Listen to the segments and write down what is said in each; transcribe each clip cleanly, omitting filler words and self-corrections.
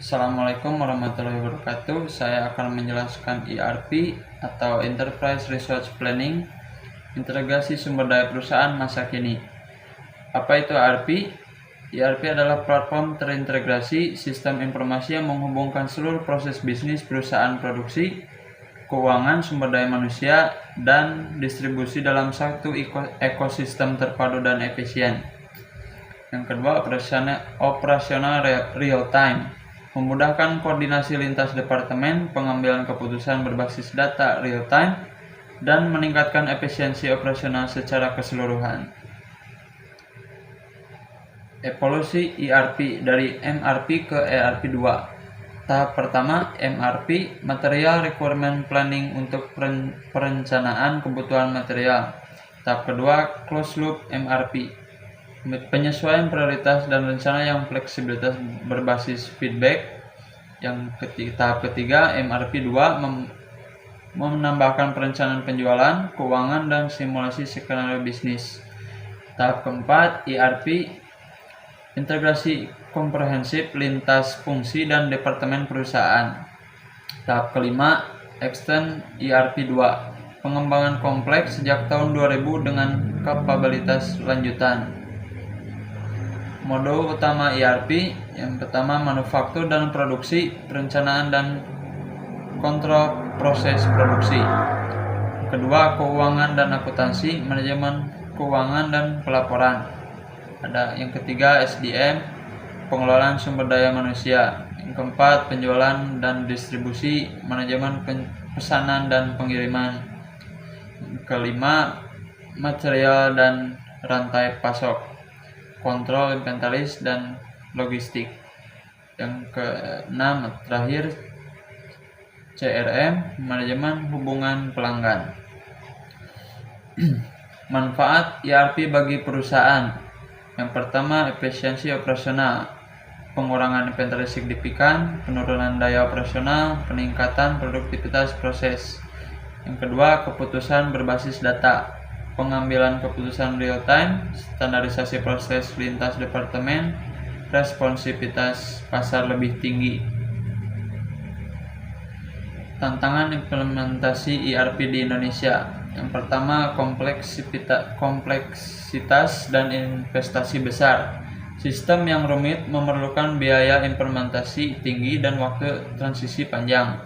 Assalamualaikum warahmatullahi wabarakatuh. Saya akan menjelaskan ERP atau Enterprise Resource Planning, integrasi sumber daya perusahaan masa kini. Apa itu ERP? ERP adalah platform terintegrasi sistem informasi yang menghubungkan seluruh proses bisnis perusahaan produksi, keuangan, sumber daya manusia, dan distribusi dalam satu ekosistem terpadu dan efisien. Yang kedua, operasional real time, memudahkan koordinasi lintas departemen, pengambilan keputusan berbasis data real time, dan meningkatkan efisiensi operasional secara keseluruhan. Evolusi ERP dari MRP ke ERP 2. Tahap pertama, MRP, Material Requirement Planning, untuk perencanaan kebutuhan material. Tahap kedua, Closed Loop MRP, penyesuaian prioritas dan rencana yang fleksibilitas berbasis feedback. Tahap ketiga, MRP 2, menambahkan perencanaan penjualan, keuangan, dan simulasi skenario bisnis. Tahap keempat, ERP, integrasi komprehensif lintas fungsi dan departemen perusahaan. Tahap kelima, Extend ERP 2, pengembangan kompleks sejak tahun 2000 dengan kapabilitas lanjutan. Modul utama ERP, yang pertama manufaktur dan produksi, perencanaan dan kontrol proses produksi. Kedua, keuangan dan akuntansi, manajemen keuangan dan pelaporan. Yang ketiga, SDM, pengelolaan sumber daya manusia. Yang keempat, penjualan dan distribusi, manajemen pesanan dan pengiriman. Yang kelima, material dan rantai pasok, kontrol inventaris dan logistik. Yang keenam, terakhir, CRM, manajemen hubungan pelanggan. Manfaat ERP bagi perusahaan. Yang pertama, efisiensi operasional, pengurangan inventory signifikan, penurunan daya operasional, peningkatan produktivitas proses. Yang kedua, keputusan berbasis data, pengambilan keputusan real time, standarisasi proses lintas departemen, responsivitas pasar lebih tinggi. Tantangan implementasi ERP di Indonesia. Yang pertama, kompleksitas dan investasi besar. Sistem yang rumit memerlukan biaya implementasi tinggi dan waktu transisi panjang.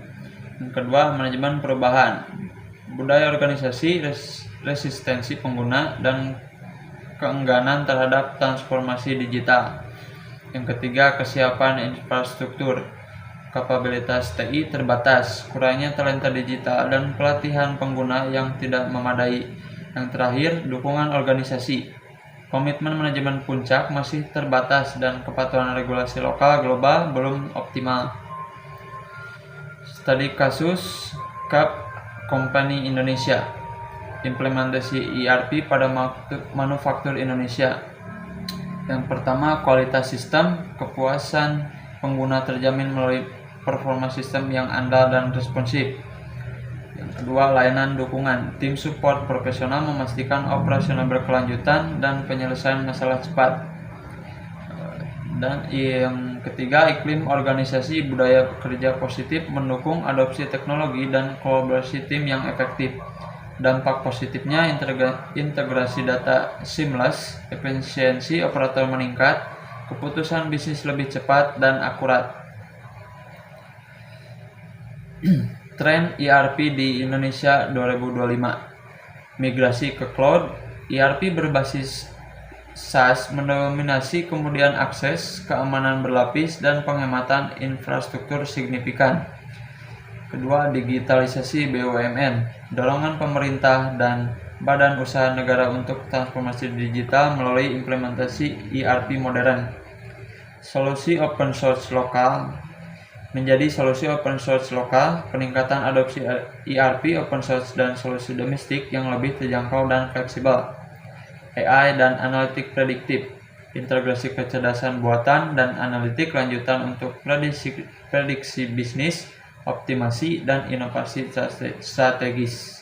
Yang kedua, manajemen perubahan, budaya organisasi, resistensi pengguna, dan keengganan terhadap transformasi digital. Yang ketiga, kesiapan infrastruktur, kapabilitas TI terbatas, kurangnya talenta digital, dan pelatihan pengguna yang tidak memadai. Yang terakhir, dukungan organisasi, komitmen manajemen puncak masih terbatas, dan kepatuhan regulasi lokal global belum optimal. Studi kasus Cap Company Indonesia, implementasi ERP pada manufaktur Indonesia. Yang pertama, kualitas sistem, kepuasan pengguna terjamin melalui performa sistem yang andal dan responsif. Yang kedua, layanan dukungan, tim support profesional memastikan operasional berkelanjutan dan penyelesaian masalah cepat. Dan yang ketiga, iklim organisasi, budaya kerja positif, mendukung adopsi teknologi dan kolaborasi tim yang efektif. Dampak positifnya, integrasi data seamless, efisiensi operator meningkat, keputusan bisnis lebih cepat dan akurat. Tren ERP di Indonesia 2025. Migrasi ke cloud. ERP berbasis SaaS mendominasi, kemudian akses, keamanan berlapis, dan penghematan infrastruktur signifikan. Kedua, digitalisasi BUMN, dorongan pemerintah dan badan usaha negara untuk transformasi digital melalui implementasi ERP modern. Solusi open source lokal menjadi solusi open source lokal, peningkatan adopsi ERP open source dan solusi domestik yang lebih terjangkau dan fleksibel. AI dan analitik prediktif, integrasi kecerdasan buatan dan analitik lanjutan untuk prediksi bisnis, optimasi, dan inovasi strategis.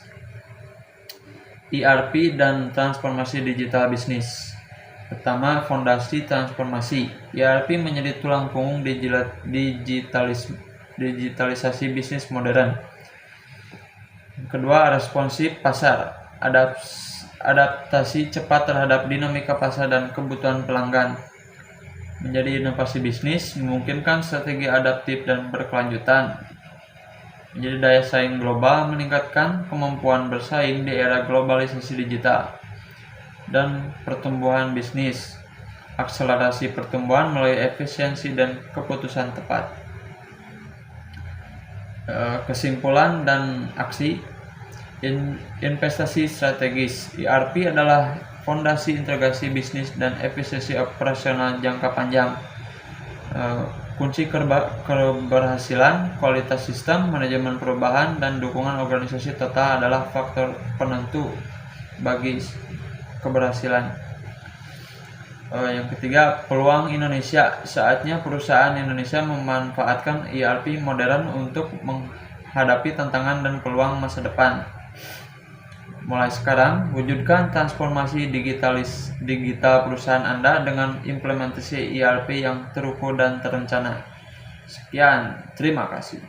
ERP dan transformasi digital bisnis. Pertama, fondasi transformasi. ERP menjadi tulang punggung digitalisasi bisnis modern. Kedua, responsif pasar. Adaptasi cepat terhadap dinamika pasar dan kebutuhan pelanggan. Menjadi inovasi bisnis, memungkinkan strategi adaptif dan berkelanjutan. Menjadi daya saing global, meningkatkan kemampuan bersaing di era globalisasi digital. Dan pertumbuhan bisnis, akselerasi pertumbuhan melalui efisiensi dan keputusan tepat. Kesimpulan dan aksi. Investasi strategis. ERP adalah fondasi integrasi bisnis dan efisiensi operasional jangka panjang. Kunci keberhasilan, kualitas sistem, manajemen perubahan, dan dukungan organisasi total adalah faktor penentu bagi keberhasilan. Yang ketiga, peluang Indonesia. Saatnya perusahaan Indonesia memanfaatkan ERP modern untuk menghadapi tantangan dan peluang masa depan. Mulai sekarang, wujudkan transformasi digital perusahaan Anda dengan implementasi ERP yang terukur dan terencana. Sekian, terima kasih.